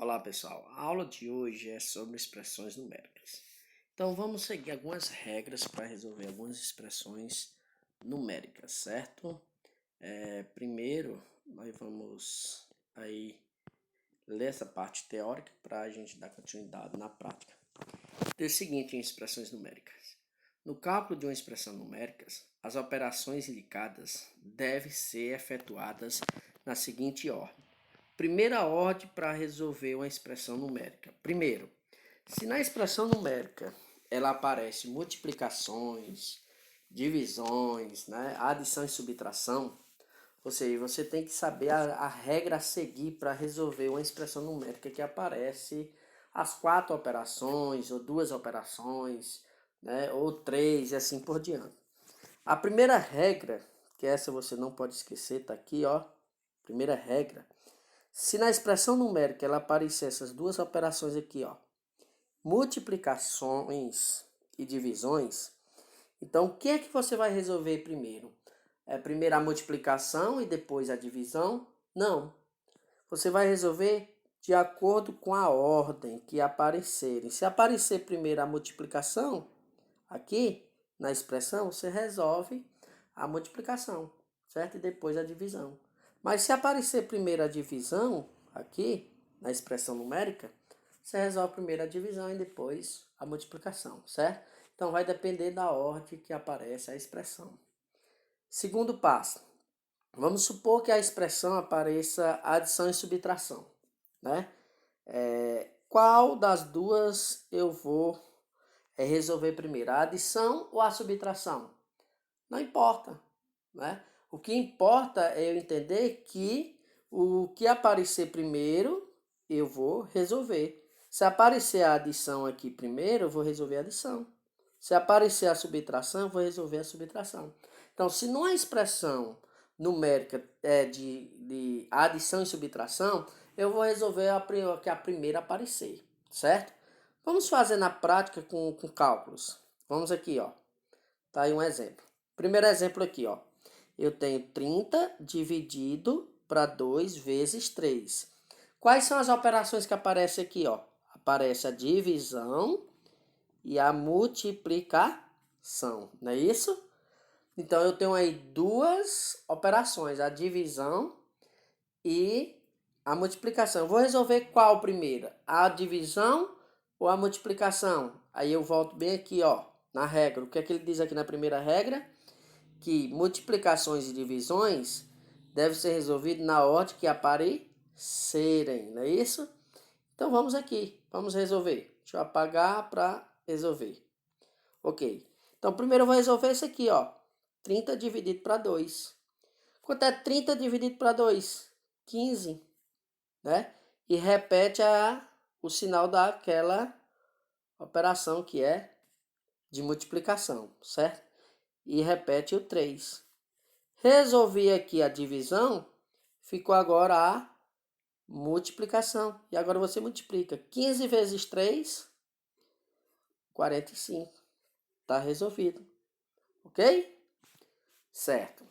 Olá pessoal, a aula de hoje é sobre expressões numéricas. Então vamos seguir algumas regras para resolver algumas expressões numéricas, certo? Primeiro nós vamos aí ler essa parte teórica para a gente dar continuidade na prática. Diz o seguinte em expressões numéricas. No cálculo de uma expressão numérica, as operações indicadas devem ser efetuadas na seguinte ordem. Primeira ordem para resolver uma expressão numérica. Primeiro, se na expressão numérica ela aparece multiplicações, divisões, né, adição e subtração, ou seja, você tem que saber a regra a seguir para resolver uma expressão numérica que aparece as 4 operações, ou 2 operações, né, ou 3 e assim por diante. A primeira regra, que essa você não pode esquecer, está aqui, ó. Primeira regra. Se na expressão numérica ela aparecer essas duas operações aqui, ó, multiplicações e divisões, então o que é que você vai resolver primeiro? Primeiro a multiplicação e depois a divisão? Não. Você vai resolver de acordo com a ordem que aparecerem. Se aparecer primeiro a multiplicação, aqui na expressão, você resolve a multiplicação, certo? E depois a divisão. Mas se aparecer primeiro a divisão, aqui na expressão numérica, você resolve primeiro a divisão e depois a multiplicação, certo? Então vai depender da ordem que aparece a expressão. Segundo passo, vamos supor que a expressão apareça adição e subtração, né? Qual das duas eu vou resolver primeiro, a adição ou a subtração? Não importa, né? O que importa é eu entender que o que aparecer primeiro, eu vou resolver. Se aparecer a adição aqui primeiro, eu vou resolver a adição. Se aparecer a subtração, eu vou resolver a subtração. Então, se numa expressão numérica é de adição e subtração, eu vou resolver a primeira aparecer, certo? Vamos fazer na prática com cálculos. Vamos aqui, ó. Tá aí um exemplo. Primeiro exemplo aqui, ó. Eu tenho 30 dividido para 2 vezes 3. Quais são as operações que aparecem aqui, ó? Aparece a divisão e a multiplicação, não é isso? Então eu tenho aí duas operações, a divisão e a multiplicação. Eu vou resolver qual primeiro? A divisão ou a multiplicação? Aí eu volto bem aqui, ó, na regra. O que é que ele diz aqui na primeira regra? Que multiplicações e divisões devem ser resolvidas na ordem que aparecerem, não é isso? Então vamos aqui, vamos resolver. Deixa eu apagar para resolver. Ok. Então primeiro eu vou resolver isso aqui, ó. 30 dividido para 2. Quanto é 30 dividido para 2? 15, né? E repete o sinal daquela operação que é de multiplicação, certo? E repete o 3. Resolvi aqui a divisão, ficou agora a multiplicação. E agora você multiplica 15 vezes 3, 45. Está resolvido. Ok? Certo.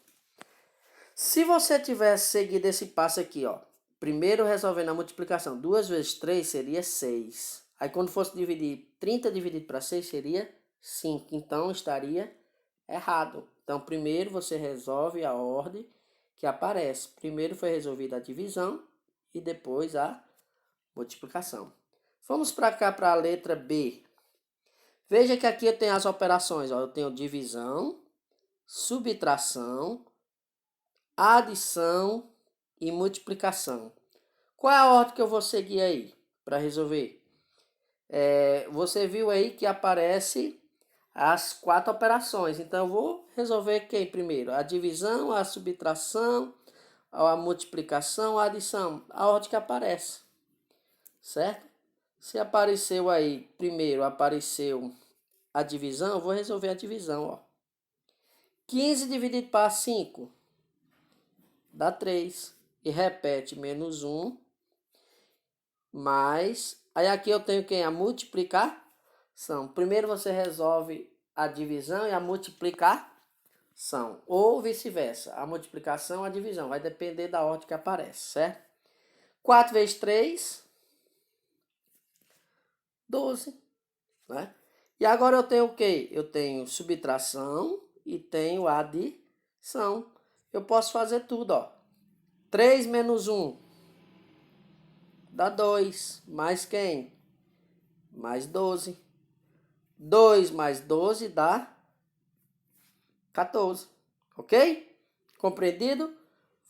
Se você tivesse seguido esse passo aqui, ó. Primeiro resolvendo a multiplicação. 2 vezes 3 seria 6. Aí quando fosse dividir 30 dividido para 6 seria 5. Então estaria errado. Então primeiro você resolve a ordem que aparece. Primeiro foi resolvida a divisão e depois a multiplicação. Vamos para cá para a letra B. Veja que aqui eu tenho as operações. Ó. Eu tenho divisão, subtração, adição e multiplicação. Qual é a ordem que eu vou seguir aí para resolver? Você viu aí que aparece as 4 operações. Então eu vou resolver quem primeiro? A divisão, a subtração, a multiplicação, a adição. A ordem que aparece, certo? Se apareceu aí, primeiro apareceu a divisão, eu vou resolver a divisão, ó. 15 dividido para 5 dá 3. E repete menos 1, mais... Aí aqui eu tenho quem? A multiplicação. Primeiro você resolve a divisão e a multiplicação. Ou vice-versa. A multiplicação e a divisão. Vai depender da ordem que aparece, certo? 4 vezes 3, 12, né? E agora eu tenho o quê? Eu tenho subtração e tenho adição. Eu posso fazer tudo, ó. 3 menos 1 dá 2. Mais quem? Mais 12. 2 mais 12 dá 14. Ok? Compreendido?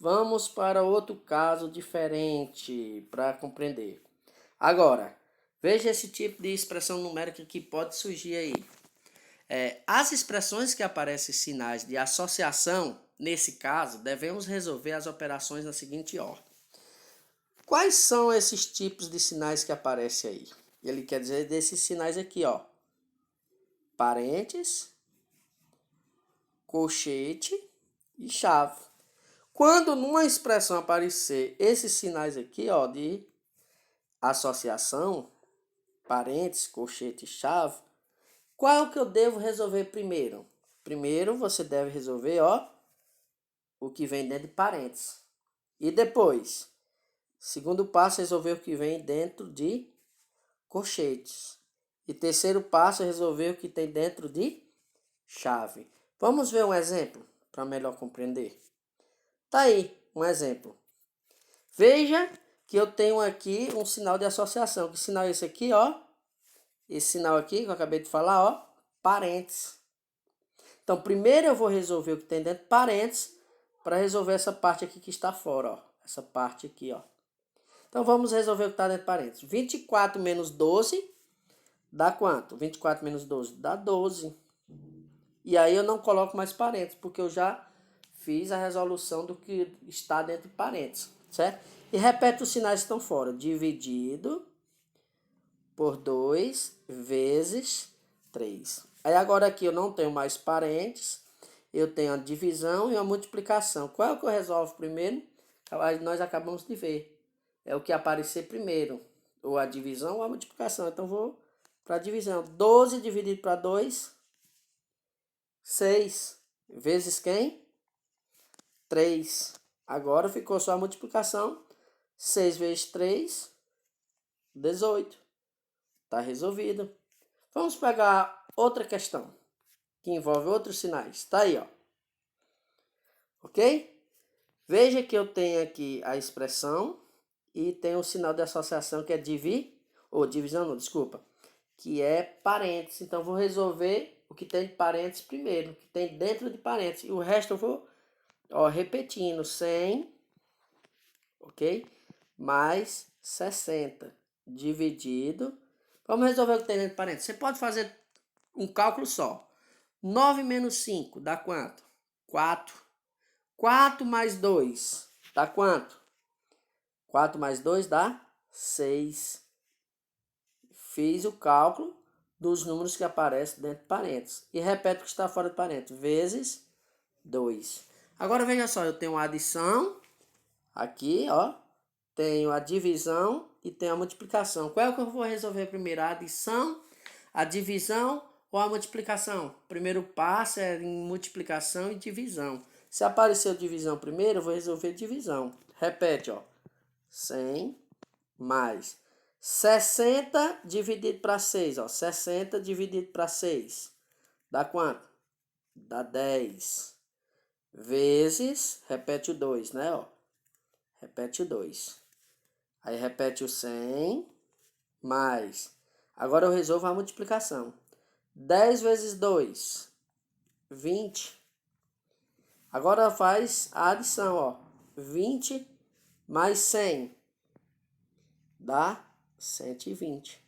Vamos para outro caso diferente para compreender. Agora, veja esse tipo de expressão numérica que pode surgir aí. As expressões que aparecem sinais de associação, nesse caso, devemos resolver as operações na seguinte ordem. Quais são esses tipos de sinais que aparecem aí? Ele quer dizer desses sinais aqui, ó. Parênteses, colchete e chave. Quando numa expressão aparecer esses sinais aqui, ó, de associação, parênteses, colchete e chave, qual é o que eu devo resolver primeiro? Primeiro você deve resolver, ó, o que vem dentro de parênteses. E depois, segundo passo, resolver o que vem dentro de colchetes. E terceiro passo é resolver o que tem dentro de chave. Vamos ver um exemplo para melhor compreender? Tá aí um exemplo. Veja que eu tenho aqui um sinal de associação. Que sinal é esse aqui, ó? Esse sinal aqui que eu acabei de falar, ó, parênteses. Então, primeiro eu vou resolver o que tem dentro de parênteses para resolver essa parte aqui que está fora, ó. Essa parte aqui, ó. Então, vamos resolver o que está dentro de parênteses. 24 menos 12 dá quanto? 24 menos 12 dá 12. E aí eu não coloco mais parênteses, porque eu já fiz a resolução do que está dentro de parênteses, certo? E repete os sinais que estão fora. Dividido por 2 vezes 3. Aí agora aqui eu não tenho mais parênteses, eu tenho a divisão e a multiplicação. Qual é o que eu resolvo primeiro? Nós acabamos de ver. É o que aparecer primeiro, ou a divisão ou a multiplicação. Então vou para a divisão. 12 dividido para 2, 6. Vezes quem? 3. Agora ficou só a multiplicação. 6 vezes 3, 18. Está resolvido. Vamos pegar outra questão, que envolve outros sinais. Está aí, ó. Ok? Veja que eu tenho aqui a expressão e tem o sinal de associação que é divisão não, desculpa, que é parênteses. Então, vou resolver o que tem de parênteses primeiro, o que tem dentro de parênteses. E o resto eu vou, ó, repetindo, 100, ok? Mais 60 dividido. Vamos resolver o que tem dentro de parênteses. Você pode fazer um cálculo só. 9 menos 5 dá quanto? 4. 4 mais 2 dá quanto? 4 mais 2 dá 6. Fiz o cálculo dos números que aparecem dentro de parênteses. E repete o que está fora de parênteses. Vezes 2. Agora veja só, eu tenho a adição aqui, ó. Tenho a divisão e tenho a multiplicação. Qual é o que eu vou resolver primeiro? A adição, a divisão ou a multiplicação? O primeiro passo é em multiplicação e divisão. Se apareceu divisão primeiro, eu vou resolver divisão. Repete, ó. 100 mais 60 dividido para 6, ó. 60 dividido para 6. Dá quanto? Dá 10. Vezes, repete o 2, né, ó. Repete o 2. Aí repete o 100 mais. Agora eu resolvo a multiplicação. 10 vezes 2, 20. Agora faz a adição, ó. 20 mais 100 dá 120.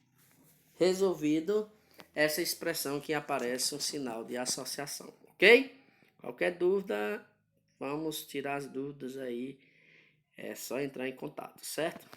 Resolvido essa expressão que aparece o sinal de associação, ok? Qualquer dúvida, vamos tirar as dúvidas aí. É só entrar em contato, certo?